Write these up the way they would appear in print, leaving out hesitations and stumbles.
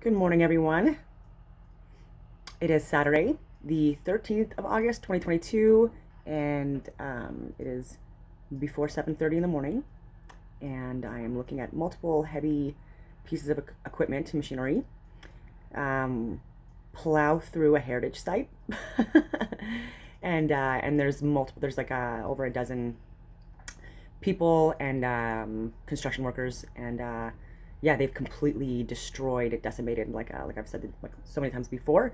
Good morning, everyone. It is Saturday, the 13th of August, 2022, and it is before 7:30 in the morning. And I am looking at multiple heavy pieces of equipment, machinery, um, plow through a heritage site. And there's multiple, there's like over a dozen people and construction workers, and yeah, they've completely destroyed, decimated, like I've said like so many times before,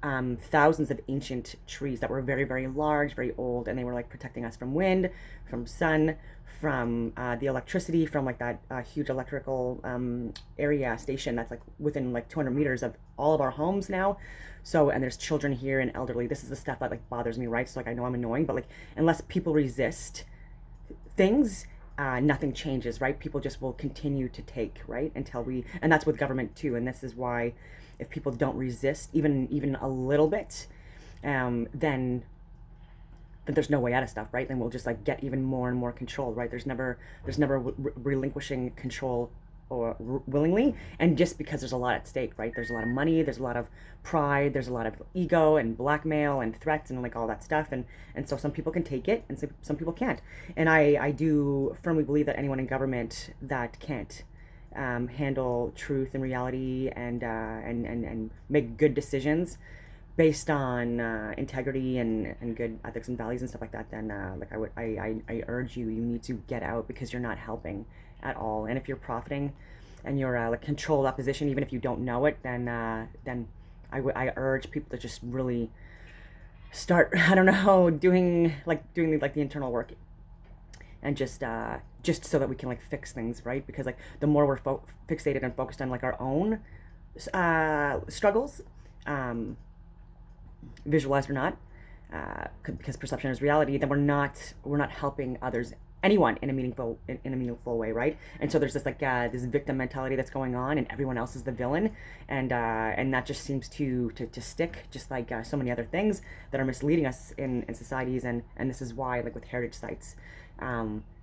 thousands of ancient trees that were very, very large, very old, and they were like protecting us from wind, from sun, from the electricity, from like that huge electrical area station that's like within like 200 meters of all of our homes now. So, and there's children here and elderly. This is the stuff that like bothers me, right? So like I know I'm annoying, but like unless people resist things, nothing changes, right? People just will continue to take, right? Until we, and that's with government too. And this is why, if people don't resist even a little bit, then there's no way out of stuff, right? Then we'll just like get even more and more control, right? There's never relinquishing control or willingly, and just because there's a lot at stake, right? There's a lot of money, there's a lot of pride, there's a lot of ego and blackmail and threats and like all that stuff, and so some people can take it and some people can't. And I do firmly believe that anyone in government that can't handle truth and reality and make good decisions based on integrity and good ethics and values and stuff like that, then I urge you, you need to get out, because you're not helping at all. And if you're profiting and you're like controlled opposition, even if you don't know it, then I urge people to just really start I don't know, doing like the internal work, and just so that we can like fix things, right? Because like the more we're fixated and focused on like our own struggles, um, visualized or not, because perception is reality, then we're not helping others, anyone, in a meaningful way, right? And so there's this like this victim mentality that's going on, and everyone else is the villain, and that just seems to stick, just like so many other things that are misleading us in societies, and this is why, like with heritage sites,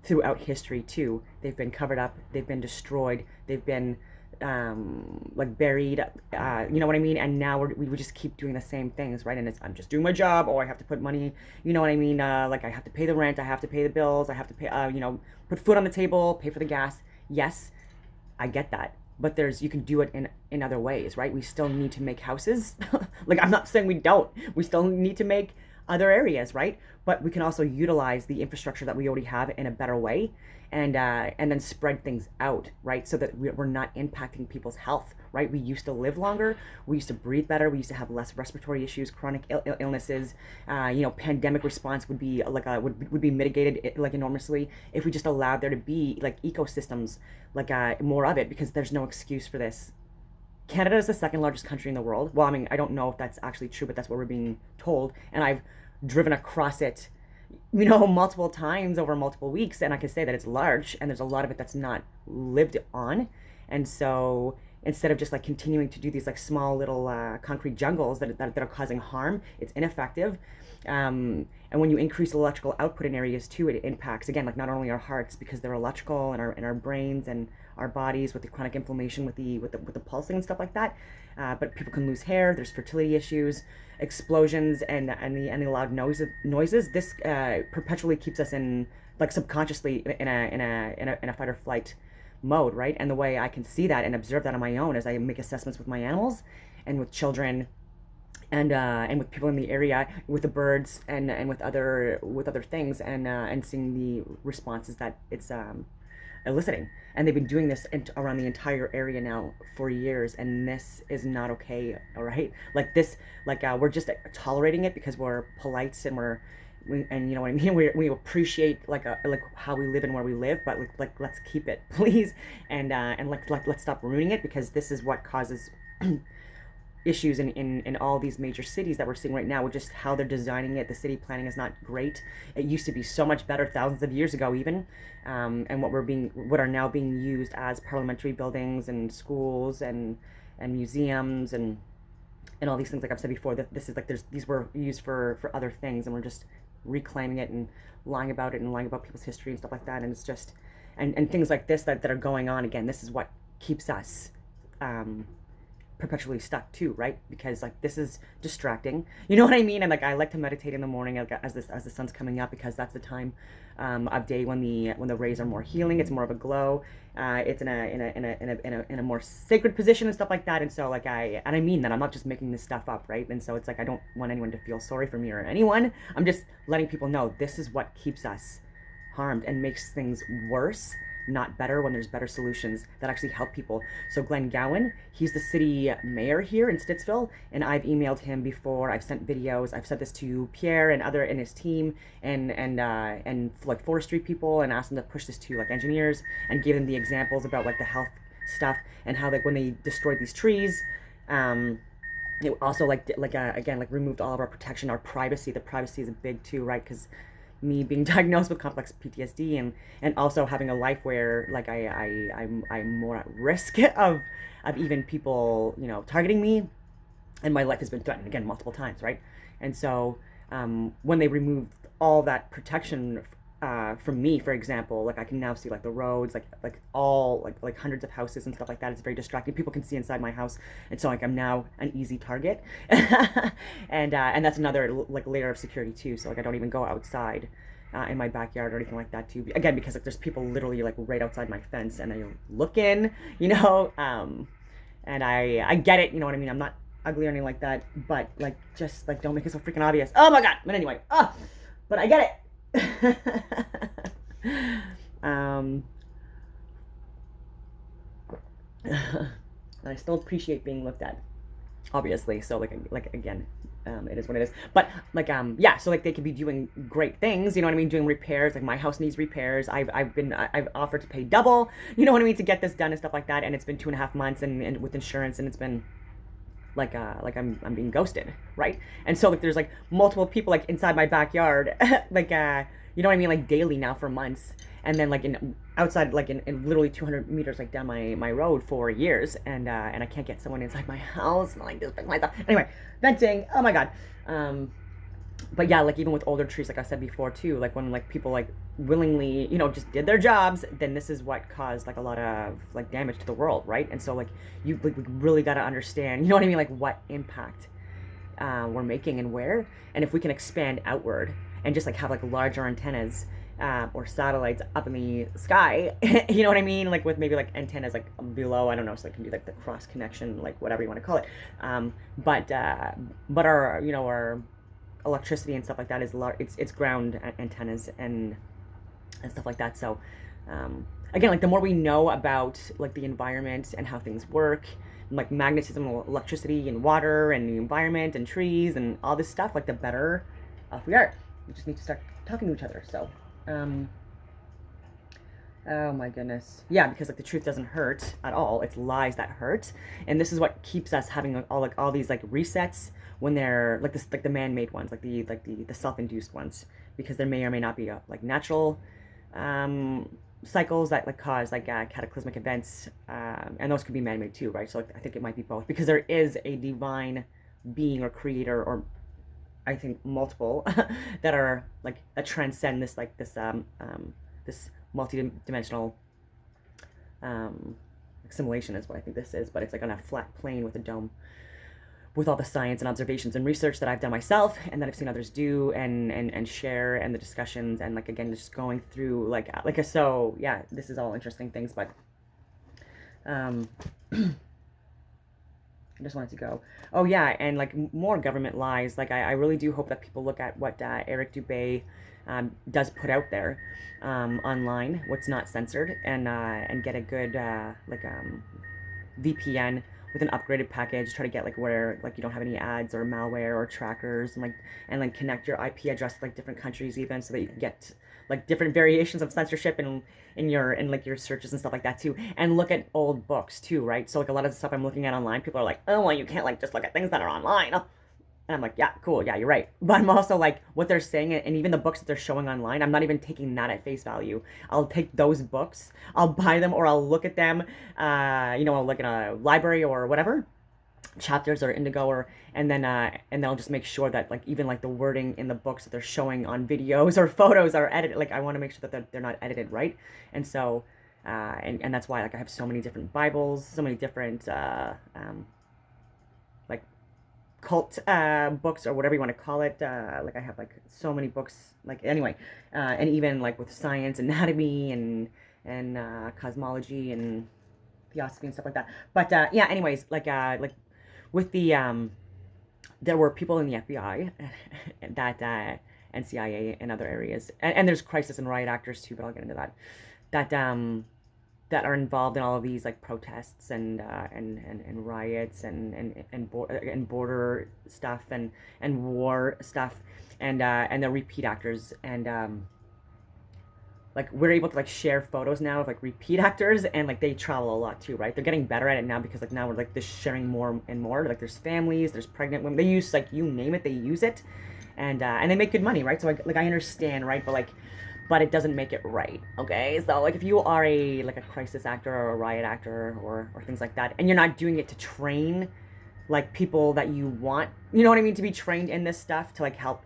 throughout history too, they've been covered up, they've been destroyed, they've been like buried, you know what I mean? And now we would just keep doing the same things, right? And it's, I'm just doing my job. Oh, I have to put money, you know what I mean? Like I have to pay the rent, I have to pay the bills, I have to pay, put food on the table, pay for the gas. Yes, I get that. But you can do it in other ways, right? We still need to make houses. Like, I'm not saying we don't. We still need to make other areas, right? But we can also utilize the infrastructure that we already have in a better way, and then spread things out, right? So that we're not impacting people's health, right? We used to live longer, we used to breathe better, we used to have less respiratory issues, chronic illnesses. Pandemic response would be like would be mitigated like enormously if we just allowed there to be like ecosystems, like more of it, because there's no excuse for this. Canada is the second largest country in the world. Well, I mean, I don't know if that's actually true, but that's what we're being told. And I've driven across it, multiple times over multiple weeks, and I can say that it's large, and there's a lot of it that's not lived on. And so instead of just like continuing to do these like small little concrete jungles that are causing harm, it's ineffective. And when you increase electrical output in areas too, it impacts again like not only our hearts, because they're electrical, and our brains and our bodies with the chronic inflammation, with the pulsing and stuff like that. But people can lose hair. There's fertility issues, explosions, and the loud noises. This perpetually keeps us in, like, subconsciously in a fight or flight mode, right? And the way I can see that and observe that on my own is I make assessments with my animals and with children, and with people in the area, with the birds, and with other things, and seeing the responses that it's eliciting. And they've been doing this around the entire area now for years, and this is not okay. All right, like this, like we're just tolerating it because we're polite, and you know what I mean. We appreciate like how we live and where we live, but let's keep it, please, and let's stop ruining it, because this is what causes issues in all these major cities that we're seeing right now, with just how they're designing it. The city planning is not great. It used to be so much better thousands of years ago, even, and what are now being used as parliamentary buildings and schools and museums and all these things. Like I've said before, that this is like these were used for other things, and we're just reclaiming it and lying about it and lying about people's history and stuff like that. And it's just, and things like this that are going on again. This is what keeps us, um, perpetually stuck too, right? Because like this is distracting. You know what I mean? And like I like to meditate in the morning, like, as the sun's coming up, because that's the time of day when the rays are more healing. It's more of a glow. It's in a more sacred position and stuff like that. And so like I mean that I'm not just making this stuff up, right? And so it's like I don't want anyone to feel sorry for me or anyone. I'm just letting people know this is what keeps us harmed and makes things worse, not better, when there's better solutions that actually help people. So Glenn Gowan, he's the city mayor here in Stittsville, and I've emailed him before. I've sent videos. I've said this to Pierre and other in his team, and like forestry people, and asked them to push this to like engineers, and gave them the examples about like the health stuff and how like when they destroyed these trees, it also again like removed all of our protection, our privacy. The privacy is a big too, right? Because me being diagnosed with complex PTSD, and also having a life where like I'm more at risk of even people, you know, targeting me, and my life has been threatened again multiple times, right? And so when they removed all that protection from me, for example, like I can now see like the roads, like all like hundreds of houses and stuff like that. It's very distracting. People can see inside my house, and so like I'm now an easy target, and that's another like layer of security too. So like I don't even go outside in my backyard or anything like that too. Again, because like there's people literally like right outside my fence, and they look in, you know, and I get it, you know what I mean. I'm not ugly or anything like that, but like just like don't make it so freaking obvious. Oh my god. But anyway, but I get it. I still appreciate being looked at, obviously. So like again, it is what it is. But like yeah, so like they could be doing great things, you know what I mean, doing repairs. Like my house needs repairs. I've offered to pay double, you know what I mean, to get this done and stuff like that. And it's been 2.5 months, and with insurance, and it's been like I'm being ghosted, right? And so like there's like multiple people like inside my backyard, like you know what I mean, like daily now for months, and then like in outside like in literally 200 meters like down my road for years, and I can't get someone inside my house, and like just pick myself. Anyway, venting. Oh my god. But yeah, like even with older trees, like I said before too, like when like people like willingly, you know, just did their jobs, then this is what caused like a lot of like damage to the world, right? And so like you like, really got to understand, you know what I mean, like what impact we're making and where, and if we can expand outward and just like have like larger antennas or satellites up in the sky, you know what I mean, like with maybe like antennas like below, I don't know, so it can be like the cross connection, like whatever you want to call it, but our, you know, our electricity and stuff like that is it's ground antennas and stuff like that. So again, like the more we know about like the environment and how things work, like magnetism, electricity, and water, and the environment, and trees, and all this stuff, like the better off we are. We just need to start talking to each other. So oh my goodness, yeah, because like the truth doesn't hurt at all. It's lies that hurt, and this is what keeps us having all these like resets when they're like this, like the man-made ones, like the self-induced ones, because there may or may not be like natural cycles that like cause like cataclysmic events, and those could be man-made too, right? So like, I think it might be both, because there is a divine being or creator, or I think multiple that are like that transcend this like this multi-dimensional simulation is what I think this is, but it's like on a flat plane with a dome, with all the science and observations and research that I've done myself, and that I've seen others do and share, and the discussions, and like again just going through like so yeah, this is all interesting things. But I just wanted to go, oh yeah, and like more government lies. Like I really do hope that people look at what Eric Dubay does put out there online, what's not censored, and get a good VPN with an upgraded package. Try to get like where like you don't have any ads or malware or trackers, and like connect your IP address to like different countries even, so that you can get like different variations of censorship in like your searches and stuff like that too. And look at old books too, right? So like a lot of the stuff I'm looking at online, people are like, oh well, you can't like just look at things that are online. And I'm like, yeah, cool, yeah, you're right. But I'm also like, what they're saying, and even the books that they're showing online, I'm not even taking that at face value. I'll take those books, I'll buy them, or I'll look at them, you know, I'll look in a library or whatever, chapters or Indigo, or and then I'll just make sure that like even like the wording in the books that they're showing on videos or photos are edited. Like I want to make sure that they're not edited, right? And so and that's why like I have so many different Bibles, so many different cult books or whatever you want to call it. Like I have like so many books. Like anyway, and even like with science, anatomy, and cosmology and theosophy and stuff like that. But yeah, anyways, like with the there were people in the FBI that and CIA and other areas, and there's crisis and riot actors too, but I'll get into that. That that are involved in all of these like protests and riots and border stuff and war stuff and the repeat actors and like we're able to like share photos now of like repeat actors and like they travel a lot too, right? They're getting better at it now because like now we're like just sharing more and more. Like there's families, there's pregnant women. They use like you name it, they use it, and they make good money, right? So like I understand, right? But it doesn't make it right, okay? So like if you are a like a crisis actor or a riot actor or things like that, and you're not doing it to train like people that you want, you know what I mean, to be trained in this stuff to like help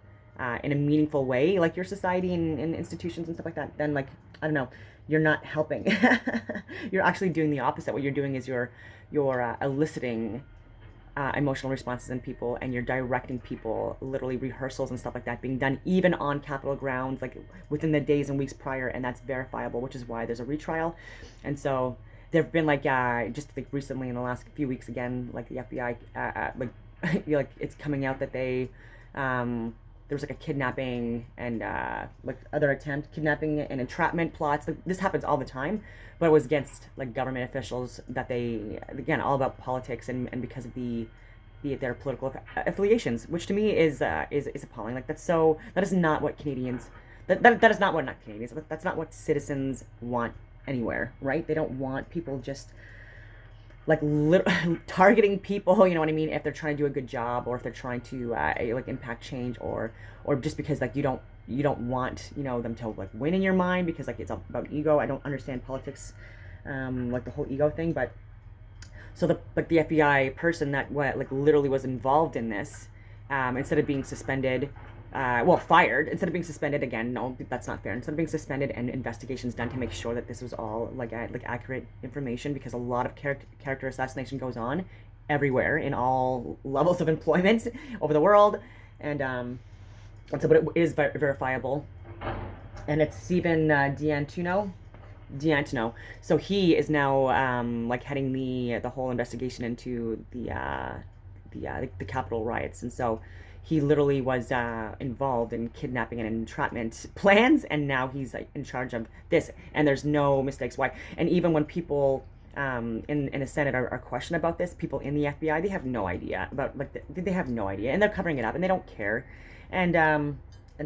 in a meaningful way, like your society and institutions and stuff like that, then like I don't know, you're not helping. You're actually doing the opposite. What you're doing is you're eliciting emotional responses in people, and you're directing people, literally rehearsals and stuff like that being done even on Capitol grounds, like within the days and weeks prior, and that's verifiable, which is why there's a retrial. And so there have been like just like recently in the last few weeks again, like the FBI like like it's coming out that they there was like a kidnapping and like other attempt kidnapping and entrapment plots. Like, this happens all the time, but it was against like government officials that they again all about politics and because of their political affiliations, which to me is appalling. Like that is not what Canadians that is not what not Canadians that's not what citizens want anywhere, right? They don't want people just like targeting people, you know what I mean, if they're trying to do a good job or if they're trying to like impact change or just because like you don't want, you know, them to like win in your mind because like it's about ego. I don't understand politics, like the whole ego thing. But so the FBI person that what like literally was involved in this, instead of being suspended, well, fired, instead of being suspended again, no, that's not fair. Instead of being suspended and investigations done to make sure that this was all like accurate information, because a lot of character assassination goes on everywhere in all levels of employment over the world, and so but it is verifiable, and it's Stephen D'Antuono. So he is now like heading the whole investigation into the Capitol riots, and so he literally was involved in kidnapping and entrapment plans, and now he's like in charge of this. And there's no mistakes why. And even when people in the Senate are questioned about this, people in the FBI, they have no idea about like they have no idea, and they're covering it up and they don't care, and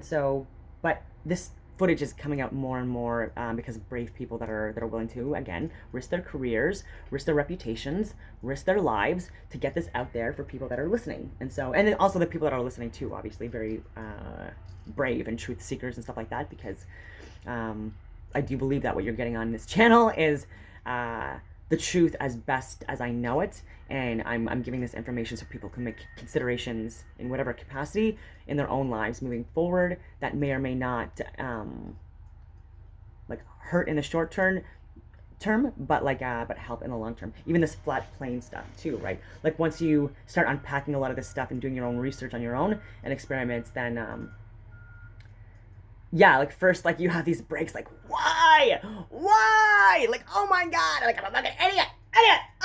so but this footage is coming out more and more because of brave people that are willing to again risk their careers, risk their reputations, risk their lives to get this out there for people that are listening. And so, and then also the people that are listening too, obviously very brave and truth seekers and stuff like that, because I do believe that what you're getting on this channel is the truth as best as I know it, and I'm giving this information so people can make considerations in whatever capacity in their own lives moving forward that may or may not like hurt in the short term, but like but help in the long term. Even this flat plane stuff too, right? Like once you start unpacking a lot of this stuff and doing your own research on your own and experiments, then yeah, like first, like you have these breaks, like why, like oh my god, like I'm a fucking idiot,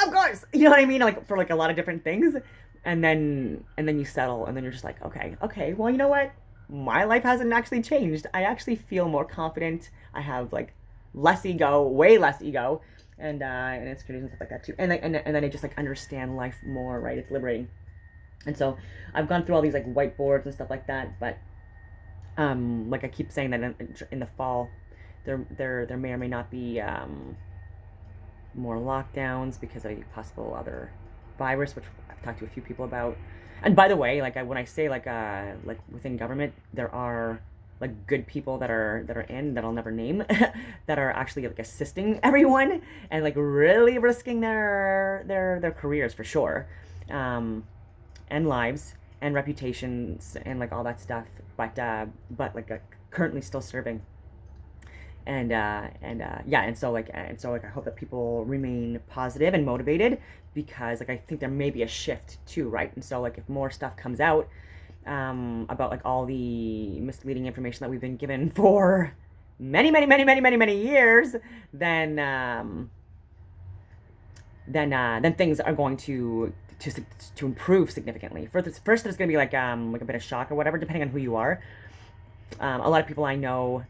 of course, you know what I mean, like for like a lot of different things, and then you settle, and then you're just like, okay, well, you know what, my life hasn't actually changed. I actually feel more confident. I have like less ego, way less ego, and insecurities and stuff like that too, and then I just like understand life more, right? It's liberating. And so I've gone through all these like whiteboards and stuff like that, but like I keep saying that in the fall, there may or may not be more lockdowns because of a possible other virus, which I've talked to a few people about. And by the way, like when I say like within government, there are like good people that are in that I'll never name that are actually like assisting everyone and like really risking their careers for sure, and lives and reputations and like all that stuff, but like currently still serving. Yeah, and so I hope that people remain positive and motivated, because like I think there may be a shift too, right? And so like if more stuff comes out about like all the misleading information that we've been given for many years, then then things are going to improve significantly. First, there's going to be like a bit of shock or whatever, depending on who you are. A lot of people I know,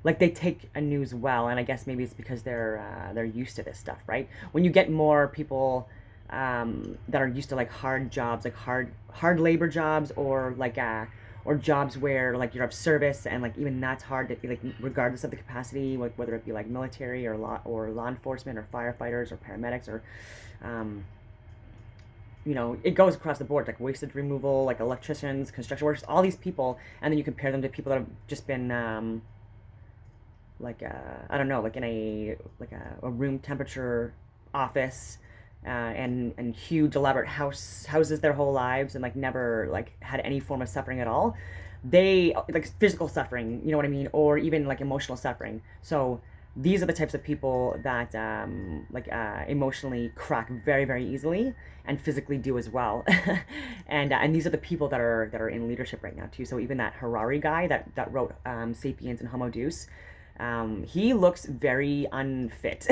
like they take a news well, and I guess maybe it's because they're used to this stuff, right? When you get more people that are used to like hard jobs, like hard labor jobs, or jobs where like you're of service, and like even that's hard to like, regardless of the capacity, like whether it be like military or law enforcement or firefighters or paramedics or um, it goes across the board, like wastage removal, like electricians, construction workers, all these people, and then you compare them to people that have just been I don't know, like in a room temperature office, and huge elaborate houses their whole lives, and like never like had any form of suffering at all. They like physical suffering, you know what I mean, or even like emotional suffering. So these are the types of people that emotionally crack very easily, and physically do as well. And these are the people that are in leadership right now too. So even that Harari guy that wrote *Sapiens* and *Homo Deus*, he looks very unfit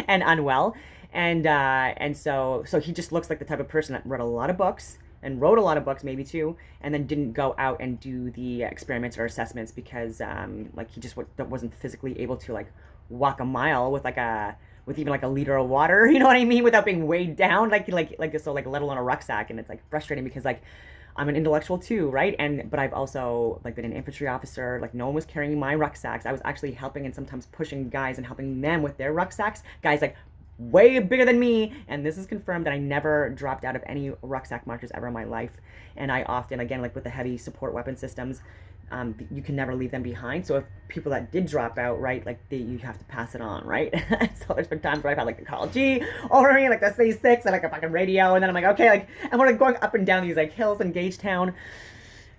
and unwell, and so he just looks like the type of person that read a lot of books, and wrote a lot of books maybe too, and then didn't go out and do the experiments or assessments, because like he just wasn't physically able to like walk a mile with even like a liter of water, you know what I mean, without being weighed down, so like let alone a rucksack. And it's like frustrating, because like I'm an intellectual too, right? But I've also like been an infantry officer. Like no one was carrying my rucksacks. I was actually helping and sometimes pushing guys and helping them with their rucksacks. Guys like way bigger than me, and this is confirmed that I never dropped out of any rucksack marches ever in my life. And I often, again, like with the heavy support weapon systems, you can never leave them behind. So if people that did drop out, right, like you have to pass it on, right? So there's been times where I've had like the Carl G over me, like the C6, and like a fucking radio, and then I'm like, okay, like, and we're like going up and down these like hills in Gagetown,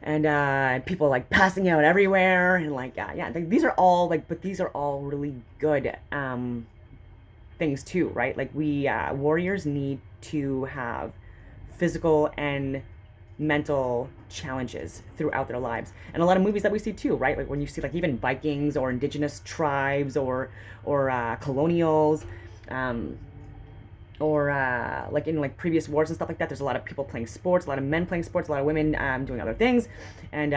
and people like passing out everywhere, and like yeah, these are all like, but these are all really good things too, right? Like we warriors need to have physical and mental challenges throughout their lives. And a lot of movies that we see too, right? Like when you see like even Vikings or indigenous tribes or colonials, or like in like previous wars and stuff like that, there's a lot of people playing sports, a lot of men playing sports, a lot of women doing other things, and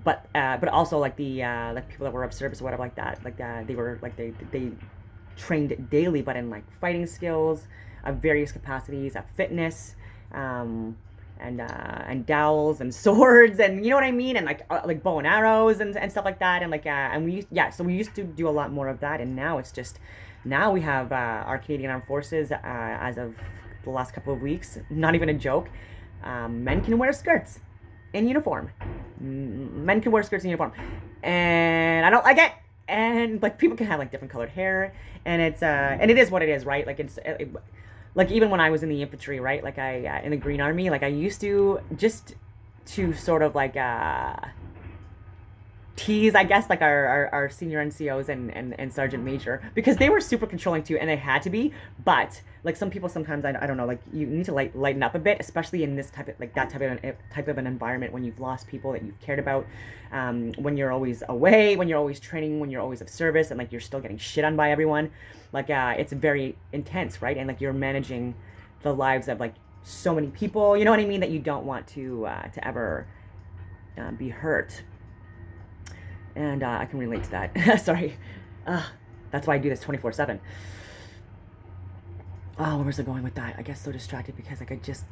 but also like the like people that were of service or whatever like that, like they were like they trained daily, but in like fighting skills of various capacities, of fitness, and dowels and swords, and you know what I mean, and like bow and arrows and stuff like that, and so we used to do a lot more of that, and now we have our Canadian Armed Forces, as of the last couple of weeks, not even a joke, men can wear skirts in uniform. Men can wear skirts in uniform, and I don't like it. And like people can have like different colored hair, and it is what it is, right? Like like even when I was in the infantry, right? Like I in the Green Army, like I used to just to sort of like tease, I guess, like our senior NCOs and Sergeant Major, because they were super controlling too, and they had to be. But like some people sometimes, I don't know, like you need to lighten up a bit, especially in this type of an environment, when you've lost people that you've cared about, when you're always away, when you're always training, when you're always of service, and like you're still getting shit on by everyone. Like it's very intense, right? And like you're managing the lives of like so many people, you know what I mean, that you don't want to ever be hurt. And I can relate to that. Sorry. That's why I do this 24/7. Oh, where was I going with that? I get so distracted because like I just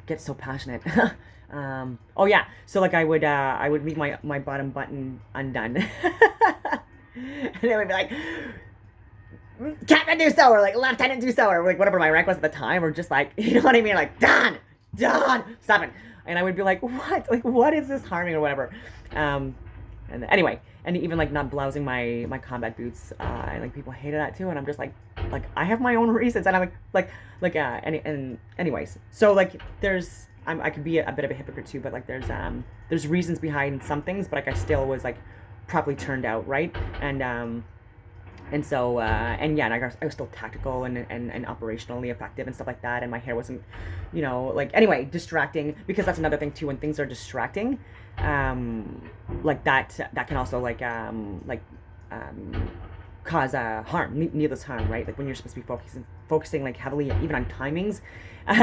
get so passionate. Oh yeah. So like I would leave my bottom button undone. And they would be like, Captain do so, or like Lieutenant do so, or like whatever my rank was at the time, or just like, you know what I mean, like Don, stop it. And I would be like, what? Like what is this harming or whatever? And anyway, and even like not blousing my combat boots, and like people hated that too, and I'm just like I have my own reasons, and I'm and anyways, so like there's I could be a bit of a hypocrite too, but like there's reasons behind some things, but like I still was like properly turned out, right? And so and yeah, and I was still tactical and operationally effective and stuff like that, and my hair wasn't, like, anyway, distracting, because that's another thing too. When things are distracting, like that can also um, cause harm, needless harm, right? Like when you're supposed to be focusing like heavily even on timings,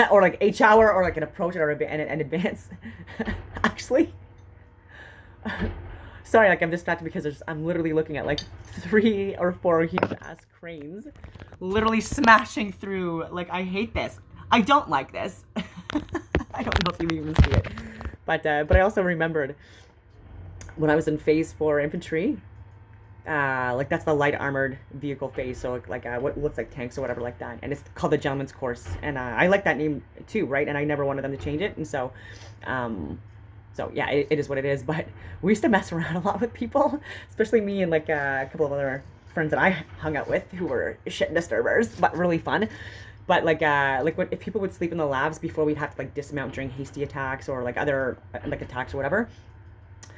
or like H hour, or like an approach or an advance. Actually, sorry, like I'm distracted because I'm literally looking at like 3 or 4 huge ass cranes, literally smashing through. Like, I hate this. I don't like this. I don't know if you even see it, but I also remembered when I was in Phase 4 infantry. Like that's the light armored vehicle phase, so like what looks like tanks or whatever like that, and it's called the Gentleman's Course, and I like that name too, right? And I never wanted them to change it, and um, so yeah, it is what it is. But we used to mess around a lot with people, especially me and like a couple of other friends that I hung out with who were shit disturbers, but really fun. But like if people would sleep in the labs before we'd have to like dismount during hasty attacks or like other like attacks or whatever,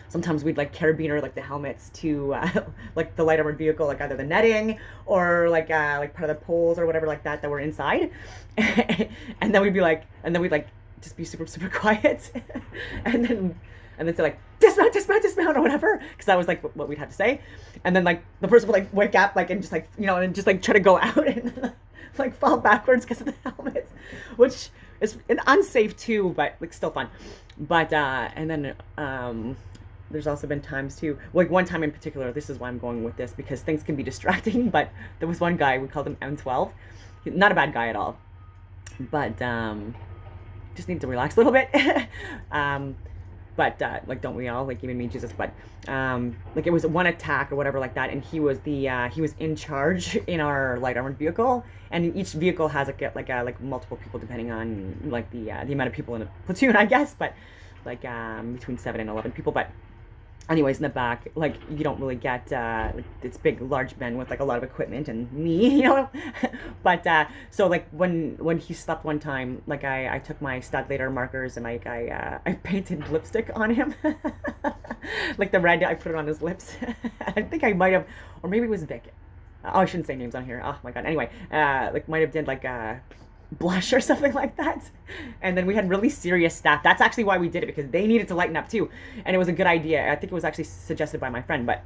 sometimes we'd like carabiner like the helmets to like the light armored vehicle, like either the netting or like part of the poles or whatever like that were inside. And then we'd like just be super super quiet, and then say like dismount or whatever, because that was like what we'd have to say. And then like the person would like wake up like and just like and just like try to go out and like fall backwards because of the helmets, which is unsafe too, but like still fun. But and then there's also been times too, like one time in particular, this is why I'm going with this, because things can be distracting, but there was one guy, we called him M12. Not a bad guy at all, but just need to relax a little bit. But like, don't we all? Like, even me, Jesus. But like, it was one attack or whatever like that, and he was in charge in our light armored vehicle, and each vehicle has like multiple people depending on like the amount of people in a platoon, I guess, but like between 7 and 11 people. But anyways, in the back, like, you don't really get like, it's big large men with like a lot of equipment and me, but so like when he slept one time, like I took my stud later markers and like I painted lipstick on him. Like the red, I put it on his lips. I think I might have, or maybe it was Vic. Oh, I shouldn't say names on here. Oh my god. Anyway, like might have did like blush or something like that. And then we had really serious staff. That's actually why we did it, because they needed to lighten up too, and it was a good idea. I think it was actually suggested by my friend. But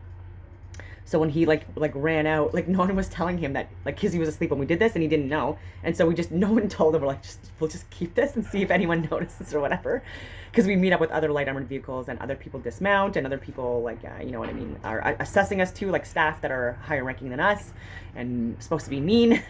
so when he like ran out, like no one was telling him that, like, because he was asleep when we did this and he didn't know, and so no one told him. We're like, we'll just keep this and see if anyone notices or whatever, because we meet up with other light armored vehicles and other people dismount, and other people like you know what I mean, are assessing us too, like staff that are higher ranking than us and supposed to be mean.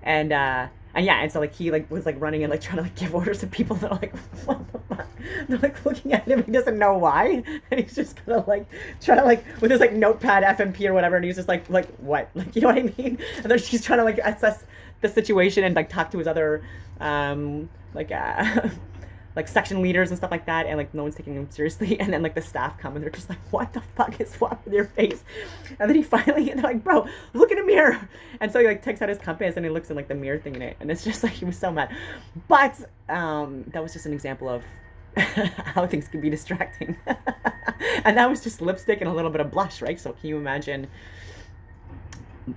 And yeah, and so like he like was like running and like trying to like give orders to people that are like, what the fuck? They're like looking at him, he doesn't know why, and he's just kind of like trying to like with his like notepad FMP or whatever, and he's just like what, like, you know what I mean? And then she's trying to like assess the situation and like talk to his other like like section leaders and stuff like that, and like no one's taking him seriously. And then like the staff come and they're just like, what the fuck is wrong with your face? And then he finally, and they're like, bro, look in the mirror. And so he like takes out his compass and he looks in like the mirror thing in it, and it's just like, he was so mad. But that was just an example of how things can be distracting. And that was just lipstick and a little bit of blush, right? So can you imagine,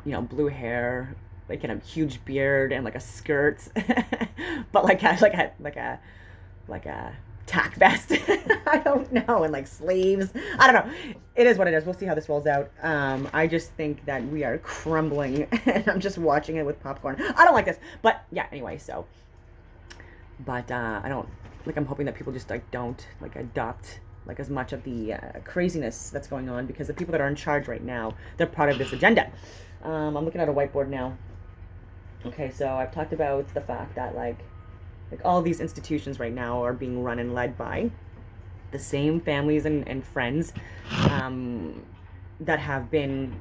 blue hair, like, and a huge beard and like a skirt, but like a tack vest. I don't know, and like sleeves. I don't know. It is what it is. We'll see how this rolls out. I just think that we are crumbling, and I'm just watching it with popcorn. I don't like this, but yeah. Anyway, so, but I don't like. I'm hoping that people just like don't like adopt like as much of the craziness that's going on, because the people that are in charge right now, they're part of this agenda. I'm looking at a whiteboard now. Okay, so I've talked about the fact that like all these institutions right now are being run and led by the same families and friends that have been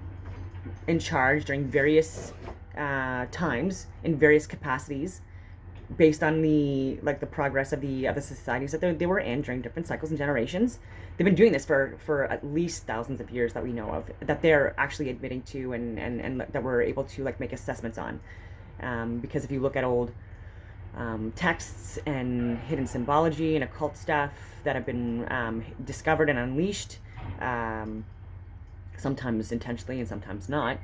in charge during various times in various capacities, based on the progress of the societies that they were in during different cycles and generations. They've been doing this for at least thousands of years that we know of, that they're actually admitting to, and that we're able to like make assessments on. Because if you look at old texts and hidden symbology and occult stuff that have been discovered and unleashed, um, sometimes intentionally and sometimes not.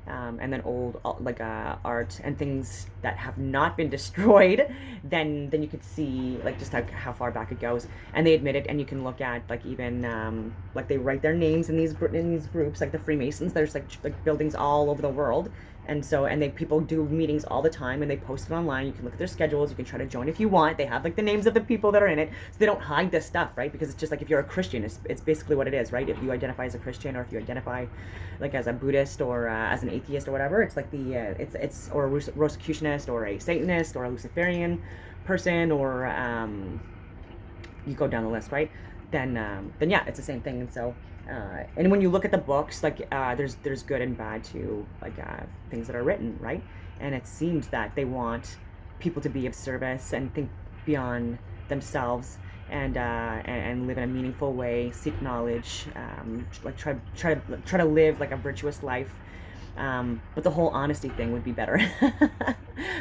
And then old art and things that have not been destroyed, then you could see like just how far back it goes, and they admit it. And you can look at like even like they write their names in these groups, like the Freemasons. There's like buildings all over the world, and so and they people do meetings all the time, and they post it online. You can look at their schedules. You can try to join if you want. They have like the names of the people that are in it, so they don't hide this stuff, right? Because it's just like if you're a Christian, it's basically what it is, right? If you identify as a Christian, or if you identify like as a Buddhist, or as an atheist or whatever, it's like the it's or a Rosicrucianist or a Satanist or a Luciferian person, or you go down the list, right? Then yeah, it's the same thing. And so and when you look at the books, like there's good and bad to like things that are written, right? And it seems that they want people to be of service and think beyond themselves, and live in a meaningful way, seek knowledge, like try to live like a virtuous life. But the whole honesty thing would be better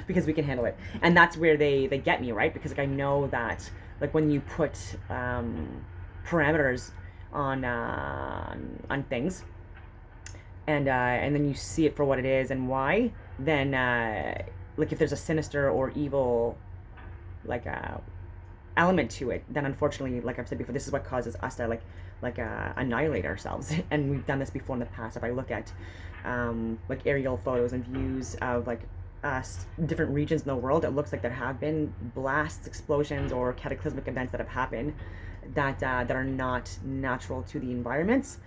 because we can handle it, and that's where they get me, right? Because like I know that like when you put parameters on things, and then you see it for what it is and why, then like if there's a sinister or evil like element to it, then unfortunately, like I've said before, this is what causes us to annihilate ourselves. And we've done this before in the past. If I look at like aerial photos and views of like different regions in the world, it looks like there have been blasts, explosions, or cataclysmic events that have happened that are not natural to the environments,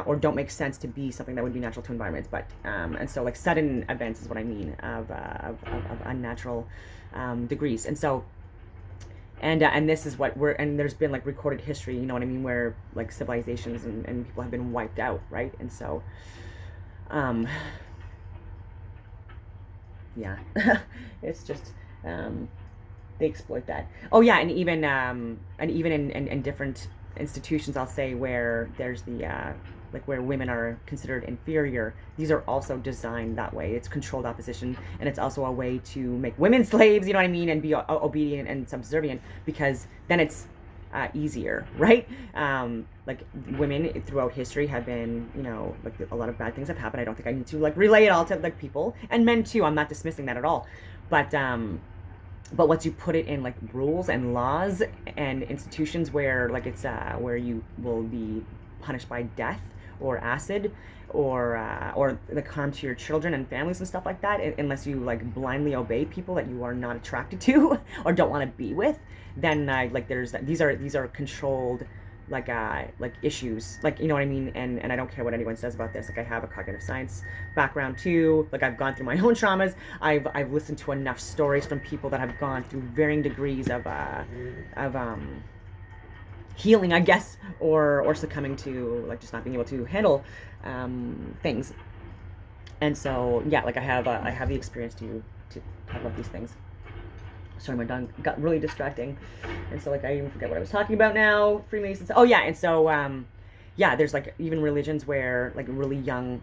or don't make sense to be something that would be natural to environments. But and so like sudden events is what I mean of unnatural degrees. And so and this is what we're, and there's been like recorded history, you know what I mean, where like civilizations and people have been wiped out, right? And so yeah, it's just they exploit that. Oh yeah, and even in different institutions, I'll say, where there's the like where women are considered inferior, these are also designed that way. It's controlled opposition, and it's also a way to make women slaves, you know what I mean, and be obedient and subservient, because then it's easier, right? Like women throughout history have been, you know, like a lot of bad things have happened. I don't think I need to like relay it all to like people, and men too. I'm not dismissing that at all, but once you put it in like rules and laws and institutions where like it's where you will be punished by death or acid, or the harm to your children and families and stuff like that, unless you like blindly obey people that you are not attracted to or don't want to be with, then like there's these are controlled like issues, like, you know what I mean. And I don't care what anyone says about this. Like I have a cognitive science background too. Like I've gone through my own traumas. I've listened to enough stories from people that have gone through varying degrees of healing, I guess, or succumbing to like just not being able to handle things. And so yeah, like I have the experience to talk about these things. Sorry, my dog got really distracting, and so like I even forget what I was talking about now. Freemasons. Oh yeah, and so yeah, there's like even religions where like really young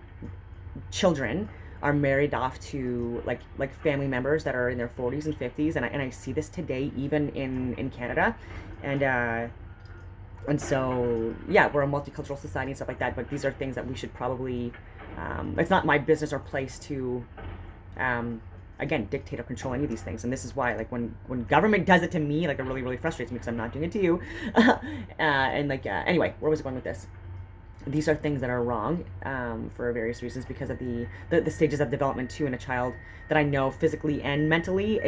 children are married off to like family members that are in their 40s and 50s, and I see this today even in Canada, and so yeah, we're a multicultural society and stuff like that. But these are things that we should probably it's not my business or place to again dictate or control any of these things. And this is why like when government does it to me, like it really frustrates me, because I'm not doing it to you. And like anyway, where was I going with this? These are things that are wrong for various reasons, because of the stages of development too in a child, that I know physically and mentally.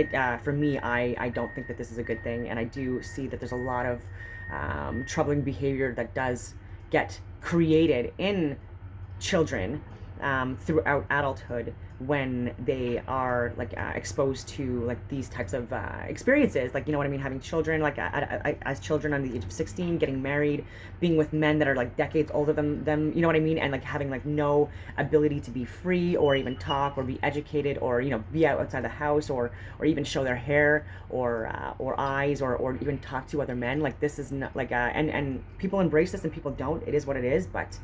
For me, I don't think that this is a good thing, and I do see that there's a lot of troubling behavior that does get created in children throughout adulthood, when they are like exposed to like these types of experiences, like, you know what I mean, having children like as children under the age of 16, getting married, being with men that are like decades older than them, you know what I mean, and like having like no ability to be free or even talk or be educated, or, you know, be outside the house, or even show their hair or eyes, or even talk to other men. Like this is not like and people embrace this and people don't. It is what it is. But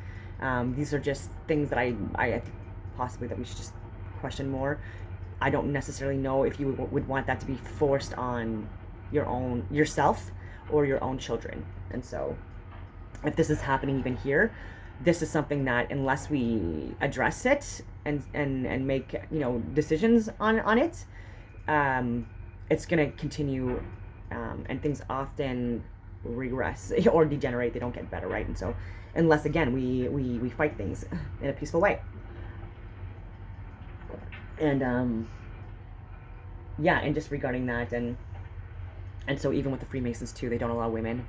these are just things that I think possibly that we should just question more. I don't necessarily know if you would want that to be forced on yourself or your own children. And so if this is happening even here, this is something that unless we address it and make, decisions on it, it's going to continue, and things often regress or degenerate. They don't get better, right? And so unless, again, we fight things in a peaceful way. And yeah, and just regarding that, and so even with the Freemasons too, they don't allow women.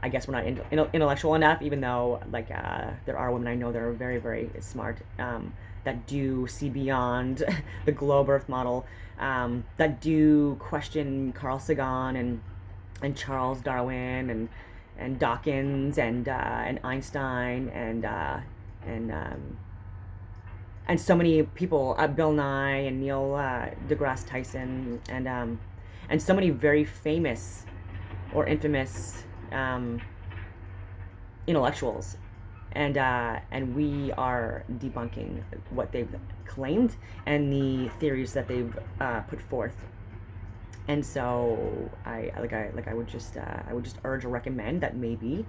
I guess we're not intellectual enough, even though there are women I know that are very, very smart, that do see beyond the globe Earth model, that do question Carl Sagan and Charles Darwin and Dawkins and Einstein and so many people, Bill Nye and Neil deGrasse Tyson and so many very famous or infamous intellectuals, and we are debunking what they've claimed and the theories that they've put forth. And so I would just urge or recommend that maybe,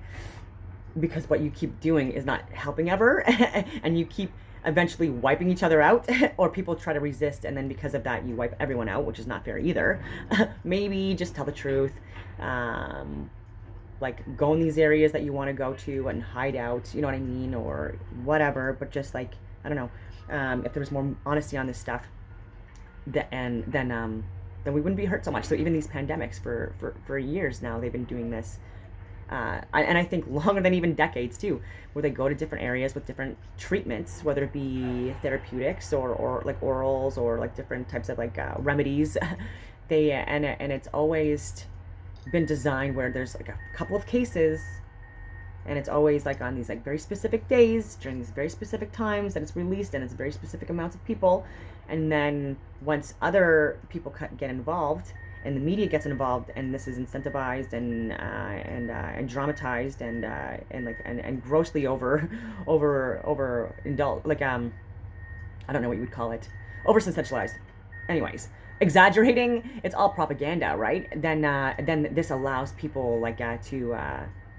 because what you keep doing is not helping ever, and you keep eventually wiping each other out, or people try to resist, and then because of that you wipe everyone out, which is not fair either. Maybe just tell the truth. Go in these areas that you want to go to and hide out, you know what I mean, or whatever. But just I don't know, if there was more honesty on this stuff, then we wouldn't be hurt so much. So even these pandemics for years now, they've been doing this. And I think longer than even decades too, where they go to different areas with different treatments, whether it be therapeutics or like orals or like different types of remedies. And it's always been designed where there's a couple of cases, and it's always on these very specific days during these very specific times that it's released, and it's very specific amounts of people. And then once other people get involved and the media gets involved, and this is incentivized and dramatized and grossly over indulged, I don't know what you would call it, over sensationalized. Anyways, exaggerating, it's all propaganda, right? Then this allows people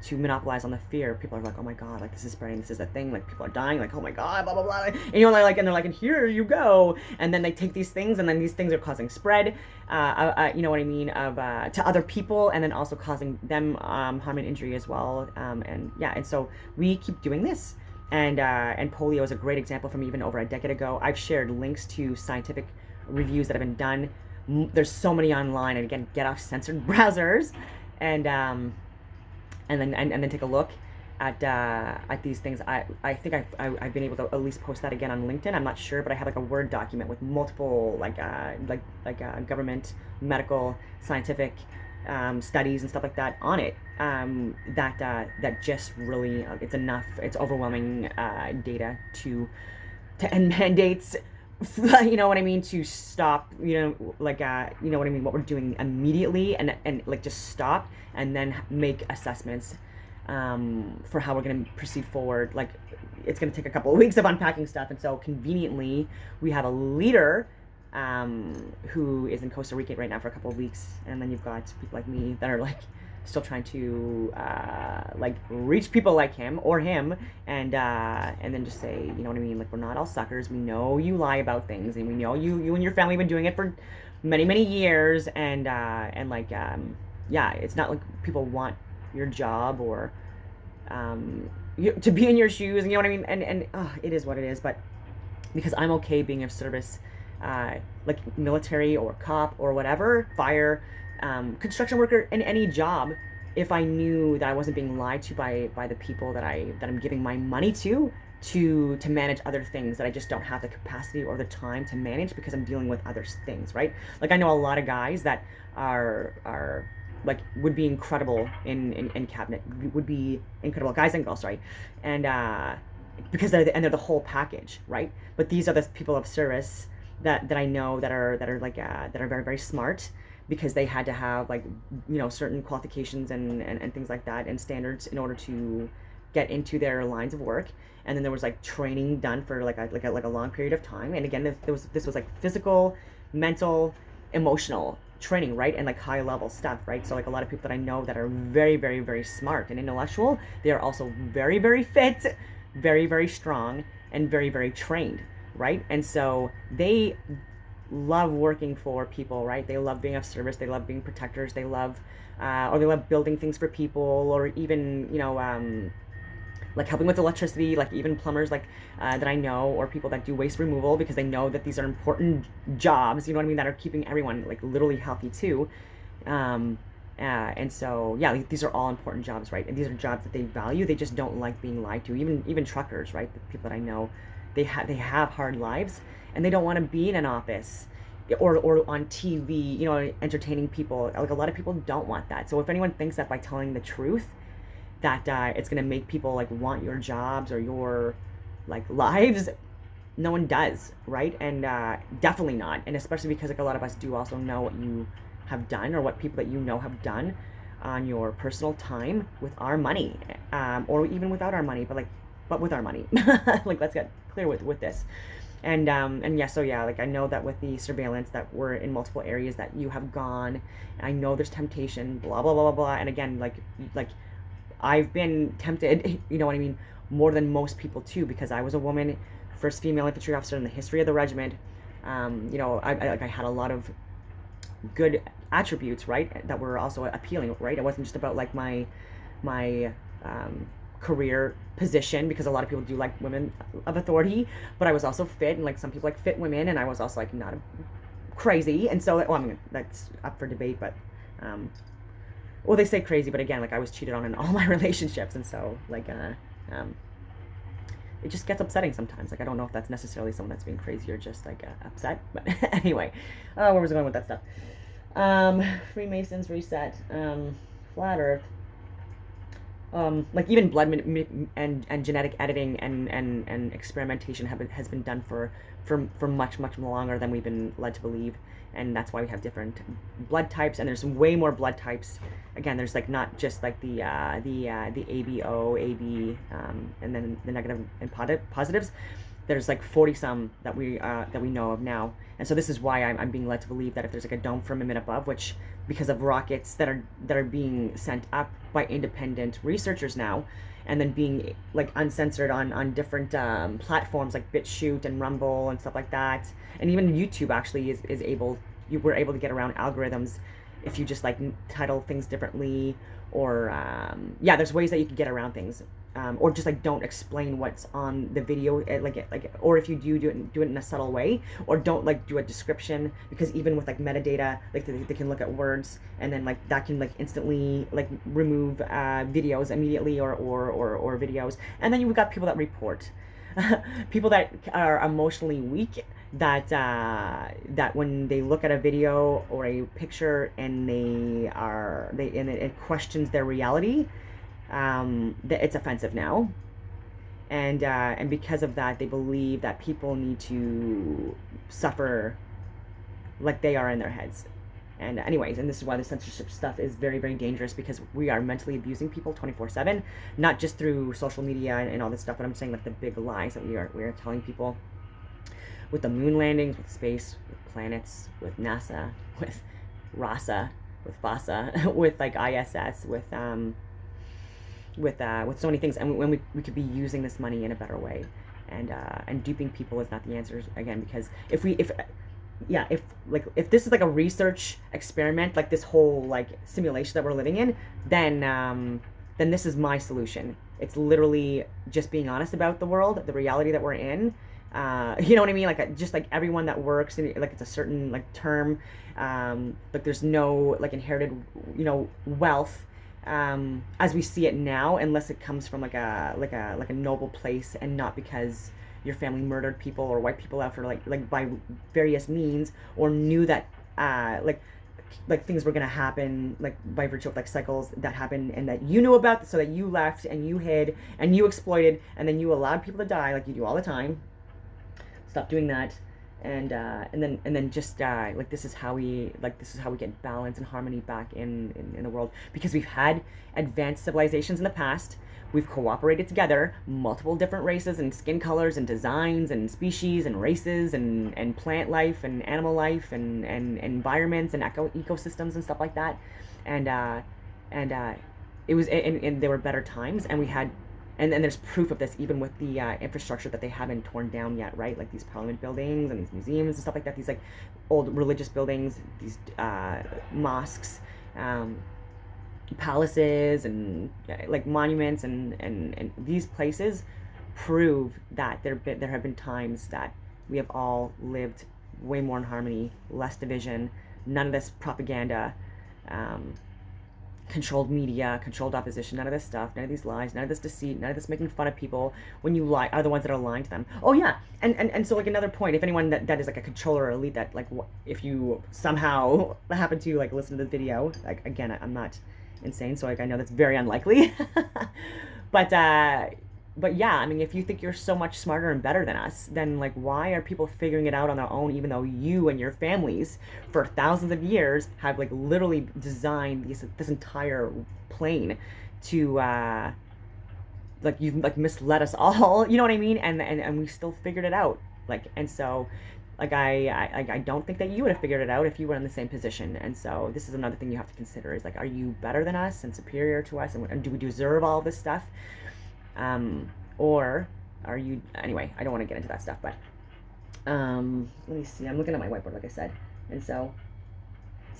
to monopolize on the fear. People are like, oh my god, this is spreading, this is a thing, people are dying, oh my god, blah blah blah, and and they're and here you go, and then they take these things, and then these things are causing spread, you know what I mean, of to other people, and then also causing them harm and injury as well, and so we keep doing this, and polio is a great example from even over a decade ago. I've shared links to scientific reviews that have been done. There's so many online, and again, get off censored browsers, and then take a look at these things. I think I've been able to at least post that again on LinkedIn. I'm not sure, but I have a Word document with multiple government, medical, scientific studies and stuff like that on it. That just really it's enough. It's overwhelming data to end mandates. You know what I mean, to stop, you know what I mean, what we're doing immediately, and just stop, and then make assessments for how we're going to proceed forward. It's going to take a couple of weeks of unpacking stuff, and so conveniently we have a leader who is in Costa Rica right now for a couple of weeks, and then you've got people like me that are still trying to reach people like him or him, and then just say, you know what I mean, we're not all suckers. We know you lie about things, and we know you and your family have been doing it for many years, and yeah, it's not like people want your job or to be in your shoes, and you know what I mean, and it is what it is. But because I'm okay being of service, military or cop or whatever, fire, construction worker, in any job, if I knew that I wasn't being lied to by the people that I'm giving my money to manage other things that I just don't have the capacity or the time to manage because I'm dealing with other things, right? I know a lot of guys that are would be incredible in cabinet, would be incredible guys and girls, right? And because they're the whole package, right? But these are the people of service that I know that are very, very smart, because they had to have certain qualifications and things like that and standards in order to get into their lines of work, and then there was like training done for like a long period of time. And again, this was like physical, mental, emotional training, right? And like high level stuff, right? So like a lot of people that I know that are very, very, very smart and intellectual, they are also very, very fit, very, very strong, and very, very trained, right? And so they love working for people, right? They love being of service, they love being protectors, they love or they love building things for people, or even, like helping with electricity, like even plumbers, like that I know, or people that do waste removal, because they know that these are important jobs, you know what I mean, that are keeping everyone like literally healthy too. um, and so yeah, like, these are all important jobs, right? And these are jobs that they value. They just don't like being lied to. Even truckers, right? The people that I know, they have hard lives, and they don't want to be in an office or on TV, entertaining people. Like a lot of people don't want that. So if anyone thinks that by telling the truth that it's gonna make people like want your jobs or your like lives, no one does, right? And definitely not. And especially because like a lot of us do also know what you have done, or what people that you know have done on your personal time with our money, or even without our money, but with our money. Like let's get clear with this. And yeah, so yeah, like I know that with the surveillance that we're in multiple areas that you have gone, I know there's temptation, blah blah blah blah blah. And again, like I've been tempted, you know what I mean, more than most people too, because I was a woman, first female infantry officer in the history of the regiment. I had a lot of good attributes, right, that were also appealing, right? It wasn't just about like my career position, because a lot of people do like women of authority, but I was also fit, and like some people like fit women, and I was also like not crazy. And so, well, I mean, that's up for debate, but well, they say crazy, but again, like I was cheated on in all my relationships, and so like it just gets upsetting sometimes. Like I don't know if that's necessarily someone that's being crazy or just like upset, but anyway, where was I going with that stuff? Freemasons reset, flat Earth. Like even blood and genetic editing and experimentation has been done for much longer than we've been led to believe, and that's why we have different blood types, and there's way more blood types. Again, there's like not just like the ABO, AB, and then the negative and positives. There's like 40 some that we know of now, and so this is why I'm being led to believe that if there's like a dome firmament above, which because of rockets that are being sent up by independent researchers now, and then being like uncensored on different platforms like BitChute and Rumble and stuff like that, and even YouTube actually is able, you were able to get around algorithms if you just like title things differently, or yeah, there's ways that you can get around things, or just like don't explain what's on the video, or if you do it in a subtle way, or don't like do a description, because even with like metadata, like they can look at words, and then like that can like instantly like remove videos immediately, or videos. And then you've got people that report people that are emotionally weak, that when they look at a video or a picture and and it questions their reality, that it's offensive now, and because of that, they believe that people need to suffer like they are in their heads. And anyways, and this is why the censorship stuff is very, very dangerous, because we are mentally abusing people 24/7, not just through social media and all this stuff, but I'm saying like the big lies that we are telling people with the moon landings, with space, with planets, with NASA, with RASA, with FASA, with like ISS, with so many things. And when we could be using this money in a better way, and duping people is not the answer, again, because if this is like a research experiment, like this whole like simulation that we're living in, then this is my solution. It's literally just being honest about the world, the reality that we're in. You know what I mean? Like just like everyone that works in, like it's a certain like term, like there's no like inherited, wealth, as we see it now, unless it comes from like a noble place, and not because your family murdered people or wiped people out for like by various means, or knew that like things were gonna happen, like by virtue of like cycles that happened, and that you knew about, so that you left and you hid and you exploited, and then you allowed people to die like you do all the time. Stop doing that. And then just like this is how we get balance and harmony back in the world, because we've had advanced civilizations in the past. We've cooperated together, multiple different races and skin colors and designs and species and races and plant life and animal life and environments and ecosystems and stuff like that. And uh, and uh, it was, and there were better times, and we had, and there's proof of this even with the infrastructure that they haven't torn down yet, right? Like these parliament buildings and these museums and stuff like that, these like old religious buildings, these mosques, um, palaces, and like monuments, and these places prove that there have been times that we have all lived way more in harmony, less division, none of this propaganda, um, controlled media, controlled opposition, none of this stuff, none of these lies, none of this deceit, none of this making fun of people when you lie are the ones that are lying to them. Oh yeah, and so like another point, if anyone that is like a controller or elite, that like if you somehow happen to like listen to this video, like again, I'm not insane, so like I know that's very unlikely, but but yeah, I mean, if you think you're so much smarter and better than us, then like why are people figuring it out on their own, even though you and your families for thousands of years have like literally designed this entire plane to like you've like misled us all, you know what I mean? And we still figured it out. Like, and so like I don't think that you would have figured it out if you were in the same position. And so this is another thing you have to consider, is like, are you better than us and superior to us, and do we deserve all this stuff? Or are you, anyway, I don't want to get into that stuff, but let me see, I'm looking at my whiteboard, like I said. And so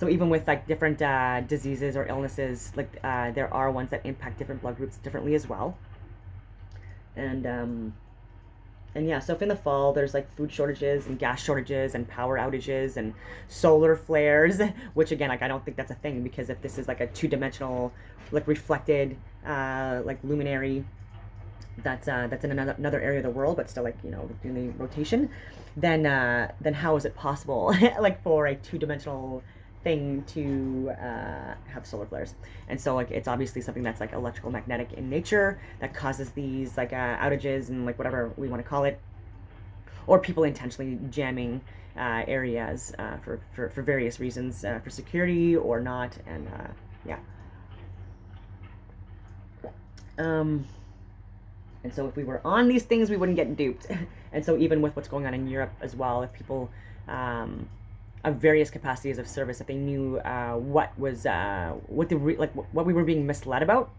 even with like different diseases or illnesses, like there are ones that impact different blood groups differently as well. And yeah, so if in the fall there's like food shortages and gas shortages and power outages and solar flares, which again, like I don't think that's a thing, because if this is like a two-dimensional, like reflected, like luminary that's in another area of the world, but still like, you know, doing the rotation, then how is it possible like for a two-dimensional thing to have solar flares? And so like it's obviously something that's like electrical magnetic in nature that causes these like outages and like whatever we want to call it, or people intentionally jamming areas for various reasons, for security or not. And yeah. And so if we were on these things, we wouldn't get duped. And so even with what's going on in Europe as well, if people of various capacities of service, if they knew what was what we were being misled about,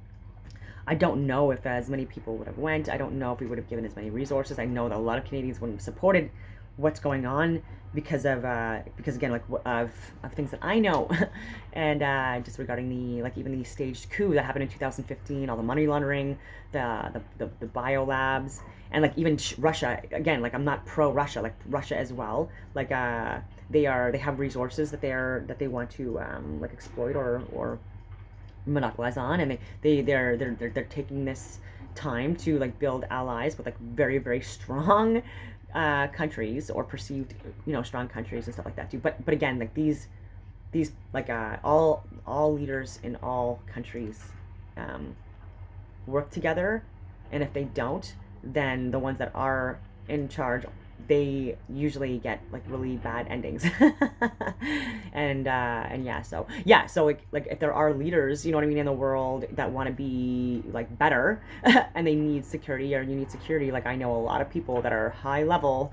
I don't know if as many people would have went. I don't know if we would have given as many resources. I know that a lot of Canadians wouldn't have supported what's going on because again, like of things that I know, and just regarding the like even the staged coup that happened in 2015, all the money laundering, the bio labs, and like even Russia. Again, like I'm not pro Russia, like Russia as well. Like they have resources that they want to like exploit or monopolize on, and they're taking this time to like build allies with like very, very strong countries, or perceived, you know, strong countries and stuff like that too. But again, like these like all leaders in all countries work together, and if they don't, then the ones that are in charge, they usually get like really bad endings. And yeah, so like if there are leaders, you know what I mean, in the world that want to be like better and they need security, or you need security, like I know a lot of people that are high level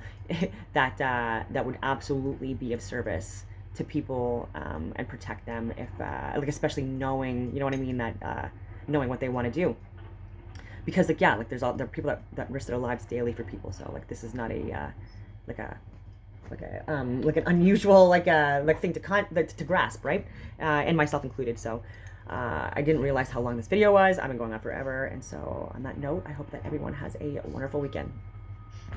that would absolutely be of service to people, and protect them if like, especially knowing, you know what I mean, that knowing what they want to do. Because like, yeah, like there are people that risk their lives daily for people. So like this is not a like an unusual like thing to grasp, right? And myself included. So I didn't realize how long this video was. I've been going on forever, and so on that note, I hope that everyone has a wonderful weekend.